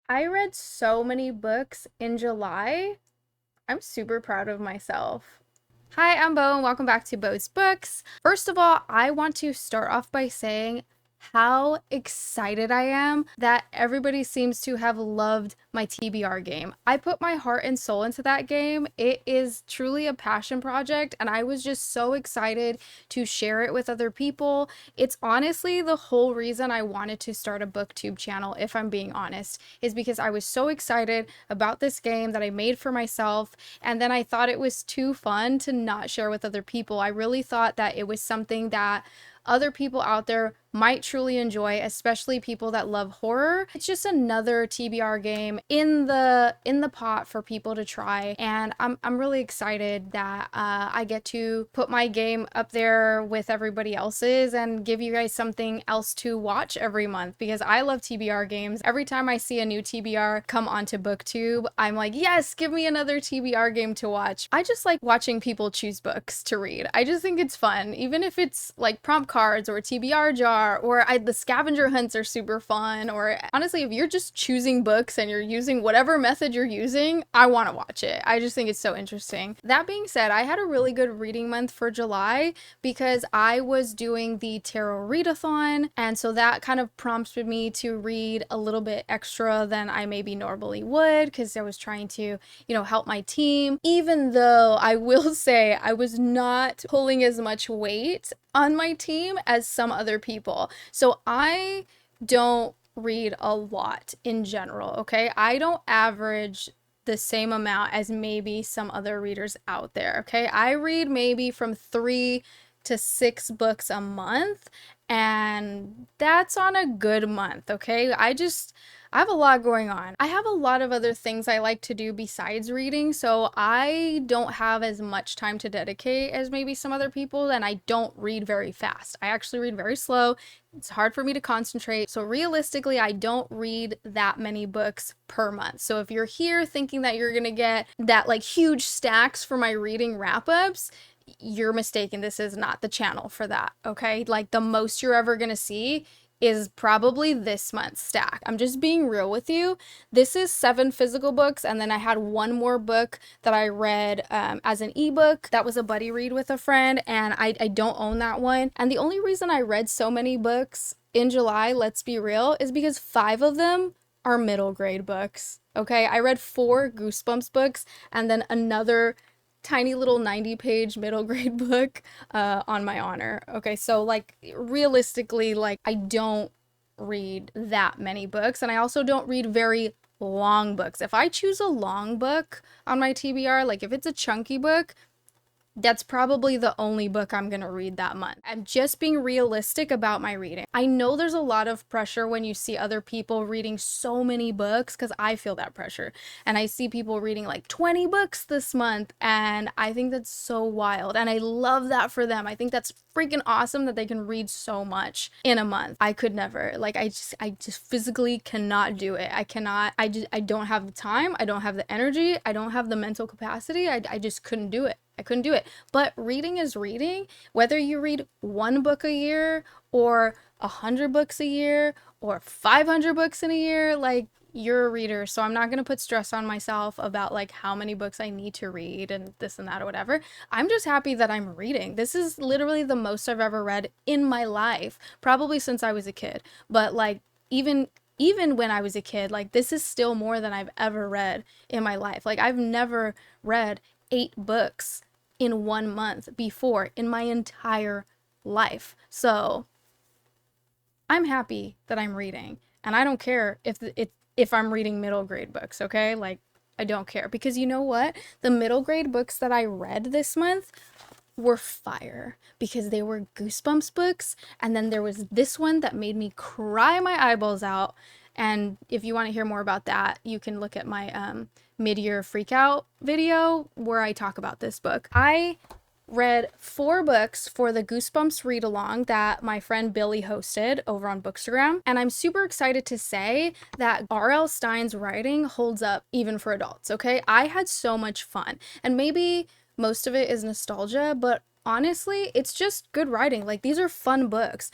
I read so many books in July. I'm super proud of myself. Hi, I'm Bo, and welcome back to Bo's Books. First of all, I want to start off by saying how excited I am that everybody seems to have loved my TBR game. I put my heart and soul into that game. It is truly a passion project, and I was just so excited to share it with other people. It's honestly the whole reason I wanted to start a booktube channel, if I'm being honest, is because I was so excited about this game that I made for myself, and then I thought it was too fun to not share with other people. I really thought that it was something that other people out there might truly enjoy, especially people that love horror. It's just another TBR game in the pot for people to try, and I'm really excited that I get to put my game up there with everybody else's and give you guys something else to watch every month, because I love TBR games. Every time I see a new TBR come onto BookTube, I'm like, yes, give me another TBR game to watch. I just like watching people choose books to read. I just think it's fun, even if it's like prompt cards or a TBR jar, or the scavenger hunts are super fun, or honestly, if you're just choosing books and you're using whatever method you're using, I want to watch it. I just think it's so interesting. That being said, I had a really good reading month for July because I was doing the Tarot Readathon, and so that kind of prompted me to read a little bit extra than I maybe normally would, because I was trying to, help my team. Even though I will say I was not pulling as much weight on my team as some other people. So I don't read a lot in general, okay? I don't average the same amount as maybe some other readers out there, okay? I read maybe from 3 to 6 books a month, and that's on a good month, okay? I have a lot going on. I have a lot of other things I like to do besides reading, so I don't have as much time to dedicate as maybe some other people, and I don't read very fast. I actually read very slow. It's hard for me to concentrate. So realistically, I don't read that many books per month. So if you're here thinking that you're gonna get that like huge stacks for my reading wrap-ups, you're mistaken. This is not the channel for that, okay? Like the most you're ever gonna see is probably this month's stack. I'm just being real with you. This is 7 physical books, and then I had one more book that I read as an ebook. That was a buddy read with a friend, and I don't own that one. And the only reason I read so many books in July, let's be real, is because 5 of them are middle grade books. Okay, I read 4 Goosebumps books and then another tiny little 90-page middle grade book on my honor. Okay, so like realistically, like I don't read that many books, and I also don't read very long books. If I choose a long book on my TBR, like if it's a chunky book, that's probably the only book I'm gonna read that month. I'm just being realistic about my reading. I know there's a lot of pressure when you see other people reading so many books, because I feel that pressure. And I see people reading like 20 books this month, and I think that's so wild. And I love that for them. I think that's freaking awesome that they can read so much in a month. I could never. Like I just physically cannot do it. I don't have the time, I don't have the energy, I don't have the mental capacity. I just couldn't do it. I couldn't do it. But reading is reading. Whether you read 1 book a year or 100 books a year or 500 books in a year, like you're a reader. So I'm not going to put stress on myself about like how many books I need to read and this and that or whatever. I'm just happy that I'm reading. This is literally the most I've ever read in my life, probably since I was a kid. But like even when I was a kid, like this is still more than I've ever read in my life. Like I've never read 8 books in 1 month before in my entire life. So I'm happy that I'm reading, and I don't care if I'm reading middle grade books, okay? Like I don't care, because you know what? The middle grade books that I read this month were fire, because they were Goosebumps books, and then there was this one that made me cry my eyeballs out. And if you want to hear more about that, you can look at my mid-year freakout video where I talk about this book. I read 4 books for the Goosebumps read along that my friend Billy hosted over on Bookstagram, and I'm super excited to say that R.L. Stine's writing holds up even for adults, okay? I had so much fun, and maybe most of it is nostalgia, but honestly, it's just good writing. Like these are fun books.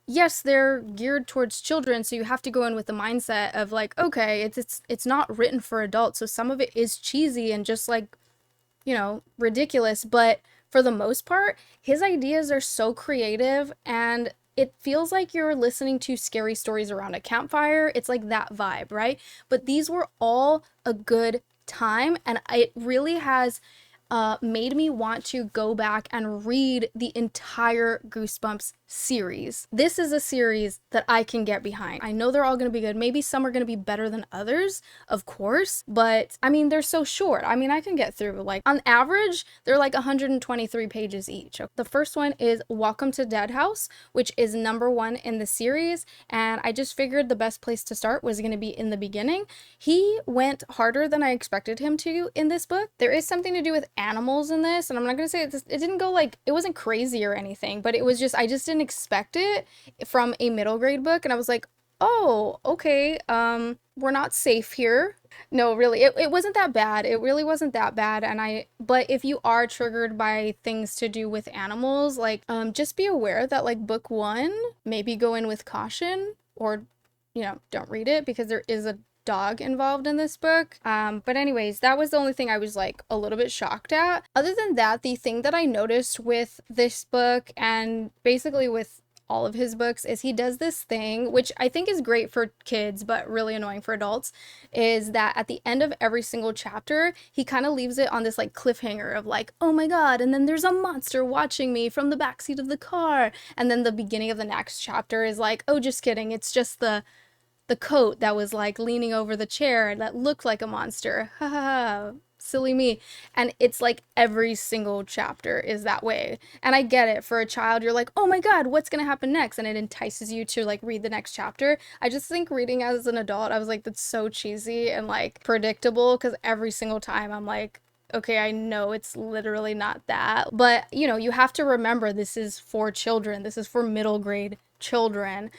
yes, they're geared towards children, so you have to go in with the mindset of like, okay, it's not written for adults, so some of it is cheesy and just like, ridiculous, but for the most part, his ideas are so creative and it feels like you're listening to scary stories around a campfire. It's like that vibe, right? But these were all a good time, and it really has made me want to go back and read the entire Goosebumps series. This is a series that I can get behind. I know they're all going to be good. Maybe some are going to be better than others, of course, but I mean, they're so short. I mean, I can get through, like, on average, they're like 123 pages each. The first one is Welcome to Dead House, which is number 1 in the series, and I just figured the best place to start was going to be in the beginning. He went harder than I expected him to in this book. There is something to do with animals in this, and I'm not gonna say it didn't go like, it wasn't crazy or anything, but it was just, I just didn't expect it from a middle grade book, and I was like, oh, okay, we're not safe here. No, really, it wasn't that bad. It really wasn't that bad, but if you are triggered by things to do with animals, like, just be aware that, like, book 1, maybe go in with caution, or, don't read it, because there is a dog involved in this book. But anyways, that was the only thing I was like a little bit shocked at. Other than that, the thing that I noticed with this book and basically with all of his books is he does this thing, which I think is great for kids, but really annoying for adults, is that at the end of every single chapter, he kind of leaves it on this like cliffhanger of like, oh my God, and then there's a monster watching me from the backseat of the car. And then the beginning of the next chapter is like, oh, just kidding. It's just the coat that was like leaning over the chair that looked like a monster. Ha ha ha. Silly me. And it's like every single chapter is that way. And I get it. For a child, you're like, oh my God, what's going to happen next? And it entices you to like read the next chapter. I just think reading as an adult, I was like, that's so cheesy and like predictable, because every single time I'm like, okay, I know it's literally not that. But, you have to remember this is for children. This is for middle grade children.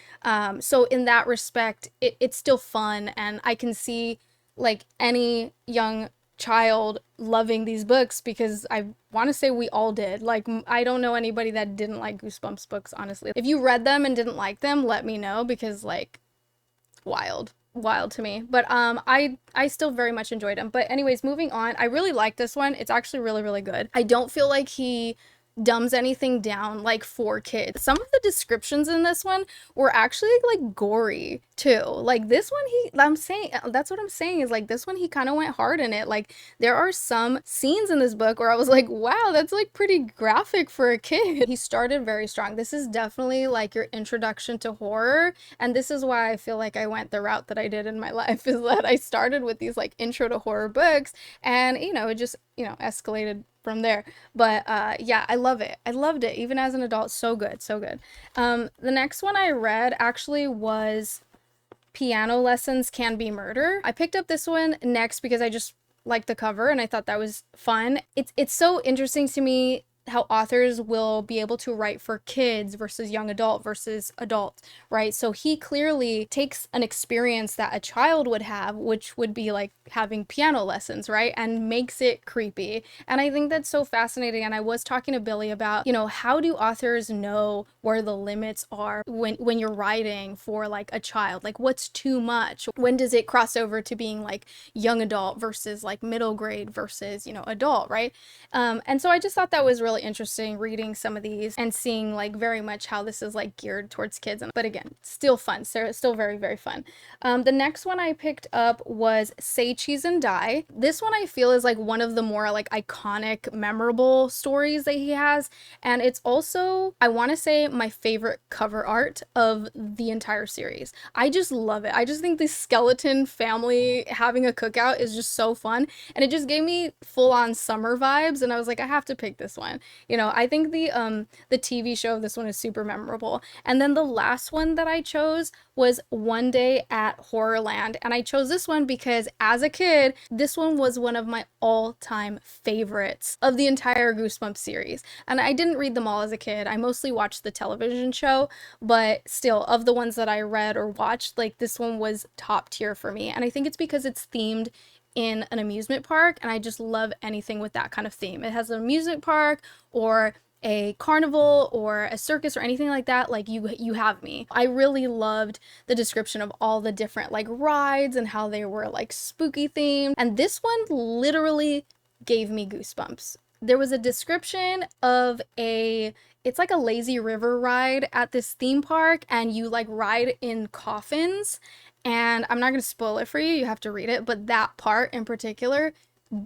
So in that respect, it's still fun, and I can see like any young child loving these books, because I want to say we all did. Like, I don't know anybody that didn't like Goosebumps books, honestly. If you read them and didn't like them, let me know, because like, wild to me. But I still very much enjoyed them. But anyways, moving on, I really like this one. It's actually really, really good. I don't feel like he dumbs anything down like for kids. Some of the descriptions in this one were actually like gory too. Like this one, that's what I'm saying, is like this one he kind of went hard in it. Like there are some scenes in this book where I was like, wow, that's like pretty graphic for a kid. He started very strong. This is definitely like your introduction to horror, and this is why I feel like I went the route that I did in my life, is that I started with these like intro to horror books, and it just escalated from there. But yeah, I love it. I loved it even as an adult. So good, so good. The next one I read actually was Piano Lessons Can Be Murder. I picked up this one next because I just liked the cover and I thought that was fun. It's so interesting to me how authors will be able to write for kids versus young adult versus adult, right? So he clearly takes an experience that a child would have, which would be like having piano lessons, right? And makes it creepy. And I think that's so fascinating. And I was talking to Billy about, how do authors know where the limits are when you're writing for like a child? Like what's too much? When does it cross over to being like young adult versus like middle grade versus, adult, right? And so I just thought that was really interesting reading some of these and seeing like very much how this is like geared towards kids. But again, still fun. So still very, very fun. The next one I picked up was Say Cheese and Die. This one I feel is like one of the more like iconic, memorable stories that he has. And it's also, I want to say, my favorite cover art of the entire series. I just love it. I just think this skeleton family having a cookout is just so fun. And it just gave me full on summer vibes. And I was like, I have to pick this one. I think the TV show of this one is super memorable. And then the last one that I chose was One Day at Horrorland. And I chose this one because as a kid, this one was one of my all-time favorites of the entire Goosebumps series. And I didn't read them all as a kid. I mostly watched the television show, but still, of the ones that I read or watched, like this one was top tier for me. And I think it's because it's themed in an amusement park, and I just love anything with that kind of theme. It has an amusement park or a carnival or a circus or anything like that, like you have me. I really loved the description of all the different like rides and how they were like spooky themed. And this one literally gave me goosebumps. There was a description of it's like a lazy river ride at this theme park, and you like ride in coffins. And I'm not going to spoil it for you, you have to read it, but that part in particular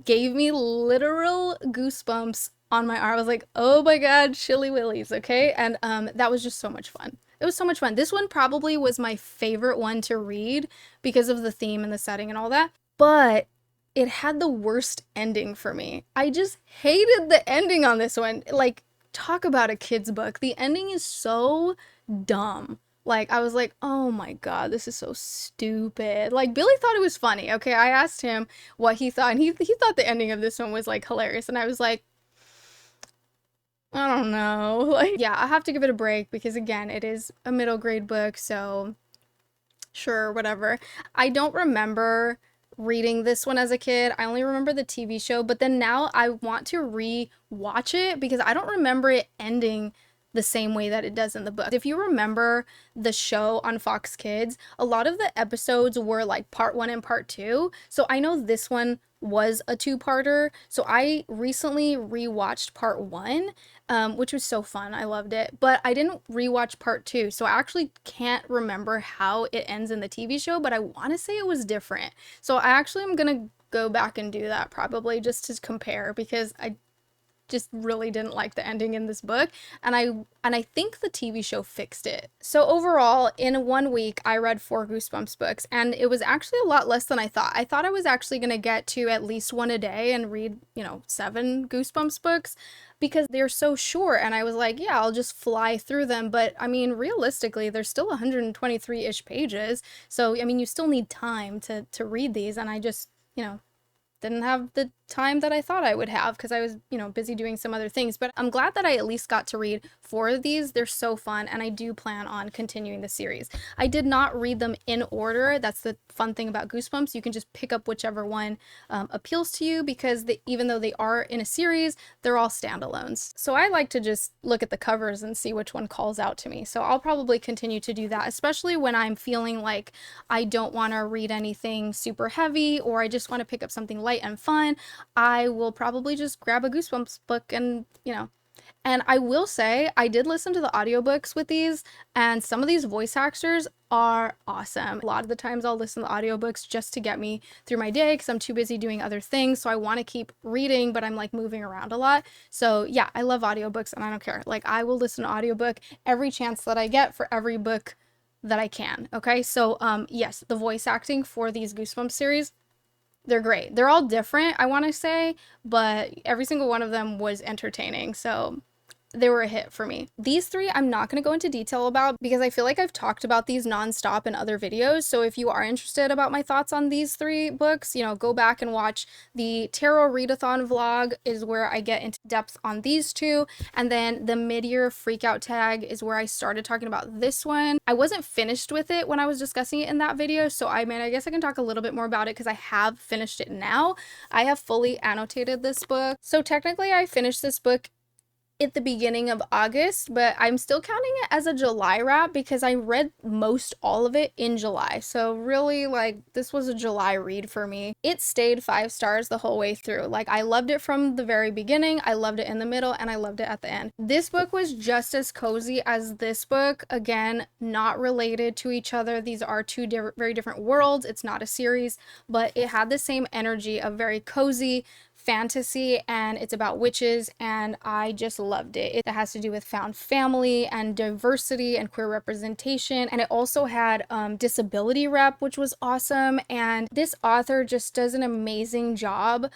gave me literal goosebumps on my arm. I was like, oh my god, chilly willies, okay? And that was just so much fun. It was so much fun. This one probably was my favorite one to read because of the theme and the setting and all that. But it had the worst ending for me. I just hated the ending on this one. Like, talk about a kid's book. The ending is so dumb. Like, I was like, oh my god, this is so stupid. Like, Billy thought it was funny, okay? I asked him what he thought, and he thought the ending of this one was, like, hilarious. And I was like, I don't know. Like, yeah, I have to give it a break because, again, it is a middle grade book, so sure, whatever. I don't remember reading this one as a kid. I only remember the TV show, but then now I want to re-watch it because I don't remember it ending the same way that it does in the book. If you remember the show on Fox Kids, a lot of the episodes were like part 1 and part 2. So I know this one was a two-parter. So I recently rewatched part 1, which was so fun. I loved it. But I didn't rewatch part 2. So I actually can't remember how it ends in the TV show, but I want to say it was different. So I actually am going to go back and do that probably just to compare because I just really didn't like the ending in this book, and I think the TV show fixed it. So overall, in 1 week I read 4 Goosebumps books, and it was actually a lot less than I thought. I thought I was actually going to get to at least one a day and read, 7 Goosebumps books because they're so short, and I was like, yeah, I'll just fly through them. But I mean, realistically, there's still 123-ish pages, so I mean, you still need time to read these, and I just, didn't have the time that I thought I would have because I was, busy doing some other things. But I'm glad that I at least got to read 4 of these. They're so fun, and I do plan on continuing the series. I did not read them in order. That's the fun thing about Goosebumps. You can just pick up whichever one appeals to you because even though they are in a series, they're all standalones. So I like to just look at the covers and see which one calls out to me. So I'll probably continue to do that, especially when I'm feeling like I don't want to read anything super heavy or I just want to pick up something light and fun. I will probably just grab a Goosebumps book and, and I will say I did listen to the audiobooks with these, and some of these voice actors are awesome. A lot of the times I'll listen to audiobooks just to get me through my day because I'm too busy doing other things. So I want to keep reading, but I'm like moving around a lot. So yeah, I love audiobooks and I don't care. Like I will listen to audiobook every chance that I get for every book that I can. Okay. So yes, the voice acting for these Goosebumps series, they're great. They're all different, I want to say, but every single one of them was entertaining. So they were a hit for me. These 3 I'm not going to go into detail about because I feel like I've talked about these nonstop in other videos. So if you are interested about my thoughts on these 3 books, go back and watch the Tarot Readathon vlog is where I get into depth on these 2. And then the mid-year freakout tag is where I started talking about this one. I wasn't finished with it when I was discussing it in that video. So I guess I can talk a little bit more about it because I have finished it now. I have fully annotated this book. So technically I finished this book at the beginning of August, but I'm still counting it as a July wrap because I read most all of it in July. So really, like, this was a July read for me. It stayed 5 stars the whole way through. Like, I loved it from the very beginning, I loved it in the middle, and I loved it at the end. This book was just as cozy as this book. Again, not related to each other. These are 2 very different worlds. It's not a series, but it had the same energy of very cozy fantasy, and it's about witches, and I just loved it. It has to do with found family and diversity and queer representation, and it also had disability rep, which was awesome. And this author just does an amazing job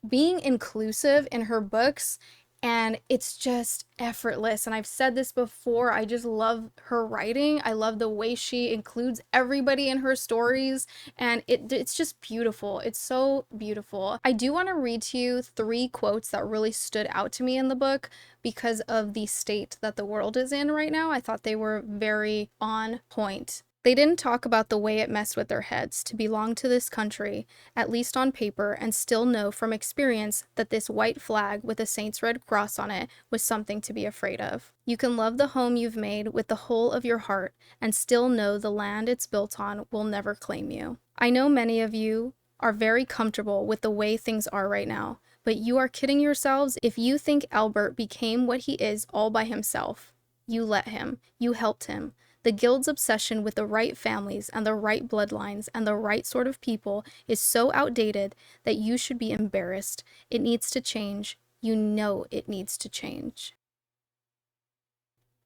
being inclusive in her books, and it's just effortless. And I've said this before, I just love her writing. I love the way she includes everybody in her stories, and it's just beautiful. It's so beautiful. I do want to read to you 3 quotes that really stood out to me in the book because of the state that the world is in right now. I thought they were very on point. They didn't talk about the way it messed with their heads to belong to this country, at least on paper, and still know from experience that this white flag with a Saint's Red Cross on it was something to be afraid of. You can love the home you've made with the whole of your heart and still know the land it's built on will never claim you. I know many of you are very comfortable with the way things are right now, but you are kidding yourselves if you think Albert became what he is all by himself. You let him. You helped him. The Guild's obsession with the right families and the right bloodlines and the right sort of people is so outdated that you should be embarrassed. It needs to change. You know it needs to change.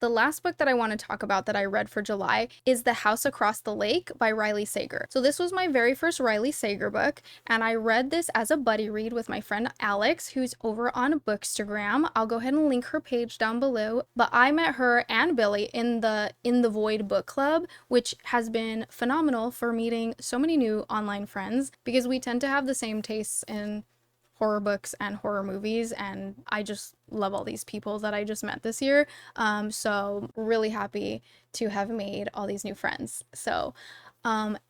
The last book that I want to talk about that I read for July is The House Across the Lake by Riley Sager. So this was my very first Riley Sager book, and I read this as a buddy read with my friend Alex, who's over on Bookstagram. I'll go ahead and link her page down below. But I met her and Billy in the Void book club, which has been phenomenal for meeting so many new online friends because we tend to have the same tastes in horror books and horror movies, and I just love all these people that I just met this year. So really happy to have made all these new friends. So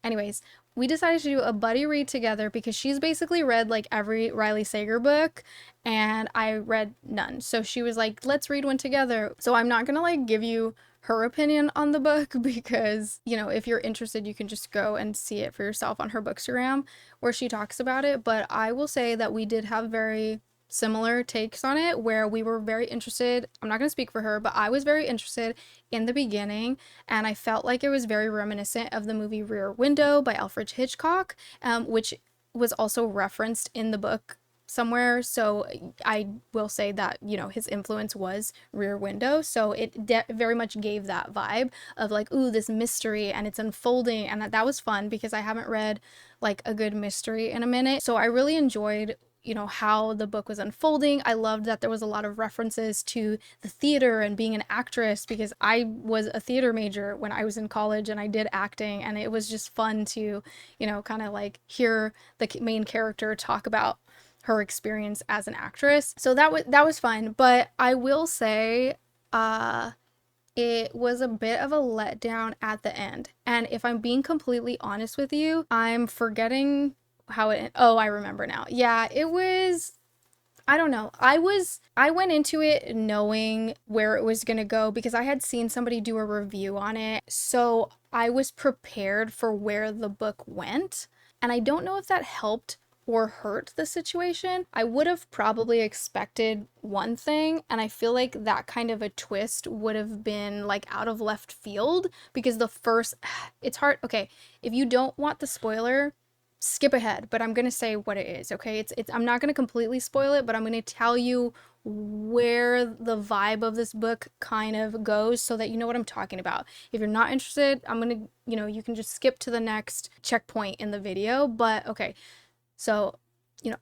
anyways, we decided to do a buddy read together because she's basically read like every Riley Sager book and I read none. So she was like, let's read one together. So I'm not gonna like give you her opinion on the book because, you know, if you're interested, you can just go and see it for yourself on her Bookstagram where she talks about it. But I will say that we did have very similar takes on it where we were very interested. I'm not going to speak for her, but I was very interested in the beginning and I felt like it was very reminiscent of the movie Rear Window by Alfred Hitchcock, which was also referenced in the book somewhere. So I will say that, you know, his influence was Rear Window. So it very much gave that vibe of like, ooh, this mystery and it's unfolding. And that was fun because I haven't read like a good mystery in a minute. So I really enjoyed, you know, how the book was unfolding. I loved that there was a lot of references to the theater and being an actress because I was a theater major when I was in college and I did acting, and it was just fun to, you know, kind of like hear the main character talk about her experience as an actress. So that was fun, but I will say it was a bit of a letdown at the end. And if I'm being completely honest with you, I'm forgetting how it, oh, I remember now. Yeah, it was, I don't know. I went into it knowing where it was going to go because I had seen somebody do a review on it. So I was prepared for where the book went. And I don't know if that helped or hurt the situation. I would have probably expected one thing, and I feel like that kind of a twist would have been like out of left field because the first, it's hard. Okay, if you don't want the spoiler, skip ahead, but I'm gonna say what it is, okay? It's I'm not gonna completely spoil it, but I'm gonna tell you where the vibe of this book kind of goes so that you know what I'm talking about. If you're not interested, I'm gonna, you know, you can just skip to the next checkpoint in the video, but okay. So, you know,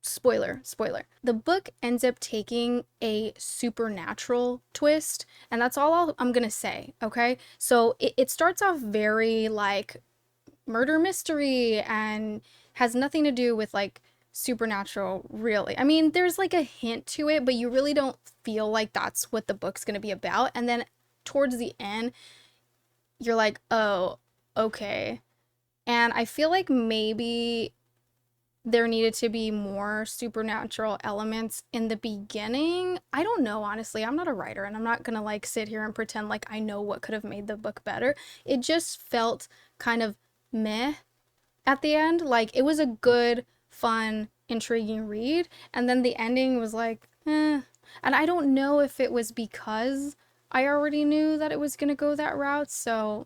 spoiler. The book ends up taking a supernatural twist, and that's all I'm gonna say, okay? So it starts off very like murder mystery and has nothing to do with like supernatural, really. I mean, there's like a hint to it, but you really don't feel like that's what the book's gonna be about. And then towards the end, you're like, oh, okay. And I feel like maybe there needed to be more supernatural elements in the beginning. I don't know, honestly. I'm not a writer and I'm not gonna like sit here and pretend like I know what could have made the book better. It just felt kind of meh at the end. Like it was a good, fun, intriguing read, and then the ending was like, eh. And I don't know if it was because I already knew that it was gonna go that route, so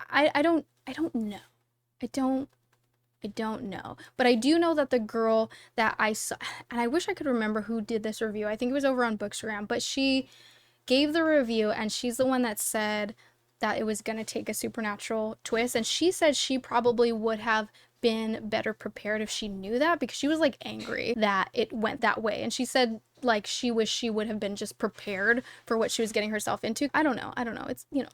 I don't know. I don't know. But I do know that the girl that I saw, and I wish I could remember who did this review. I think it was over on Bookstagram, but she gave the review and she's the one that said that it was going to take a supernatural twist. And she said she probably would have been better prepared if she knew that, because she was like angry that it went that way. And she said like she wished she would have been just prepared for what she was getting herself into. I don't know. It's, you know,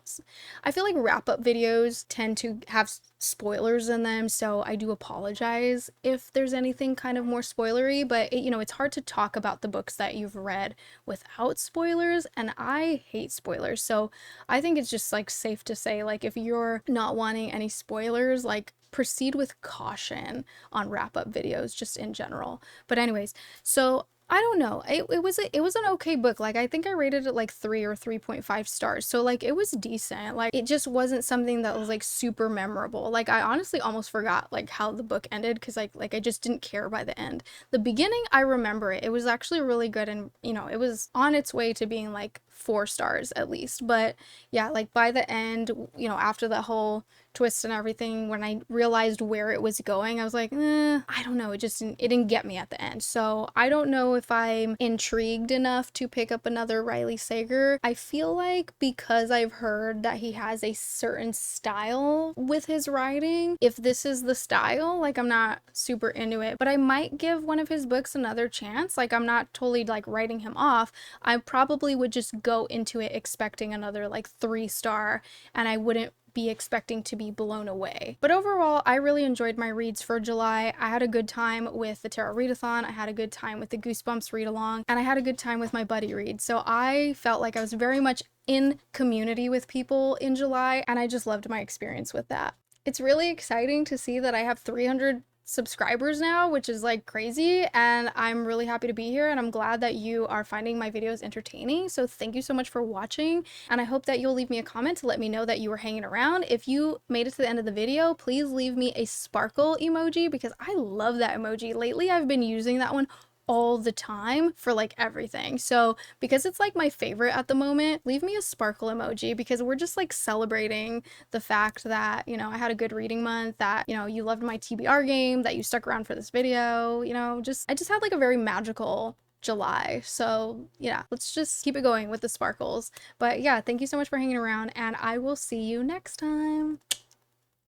I feel like wrap up videos tend to have spoilers in them, so I do apologize if there's anything kind of more spoilery, but you know, it's hard to talk about the books that you've read without spoilers, and I hate spoilers. So I think it's just like safe to say, like, if you're not wanting any spoilers, like, proceed with caution on wrap up videos just in general. But anyways, so I don't know. It was an okay book. Like, I think I rated it like 3 or 3.5 stars. So like it was decent. Like, it just wasn't something that was like super memorable. Like, I honestly almost forgot like how the book ended, cuz like I just didn't care by the end. The beginning, I remember it. It was actually really good, and you know, it was on its way to being like 4 stars at least. But yeah, like by the end, you know, after the whole twist and everything, when I realized where it was going, I was like, I don't know, it didn't get me at the end. So I don't know if I'm intrigued enough to pick up another Riley Sager. I feel like because I've heard that he has a certain style with his writing, if this is the style, like, I'm not super into it, but I might give one of his books another chance. Like, I'm not totally like writing him off. I probably would just go into it expecting another like 3-star, and I wouldn't be expecting to be blown away. But overall, I really enjoyed my reads for July. I had a good time with the Tarot Readathon, I had a good time with the Goosebumps read along, and I had a good time with my buddy read. So I felt like I was very much in community with people in July, and I just loved my experience with that. It's really exciting to see that I have 300 subscribers now, which is like crazy, and I'm really happy to be here, and I'm glad that you are finding my videos entertaining. So thank you so much for watching, and I hope that you'll leave me a comment to let me know that you were hanging around. If you made it to the end of the video, please leave me a sparkle emoji, because I love that emoji. Lately I've been using that one all the time for like everything. So because it's like my favorite at the moment, leave me a sparkle emoji, because we're just like celebrating the fact that, you know, I had a good reading month, that, you know, you loved my TBR game, that you stuck around for this video, you know, I just had like a very magical July. So yeah, let's just keep it going with the sparkles. But yeah, thank you so much for hanging around, and I will see you next time.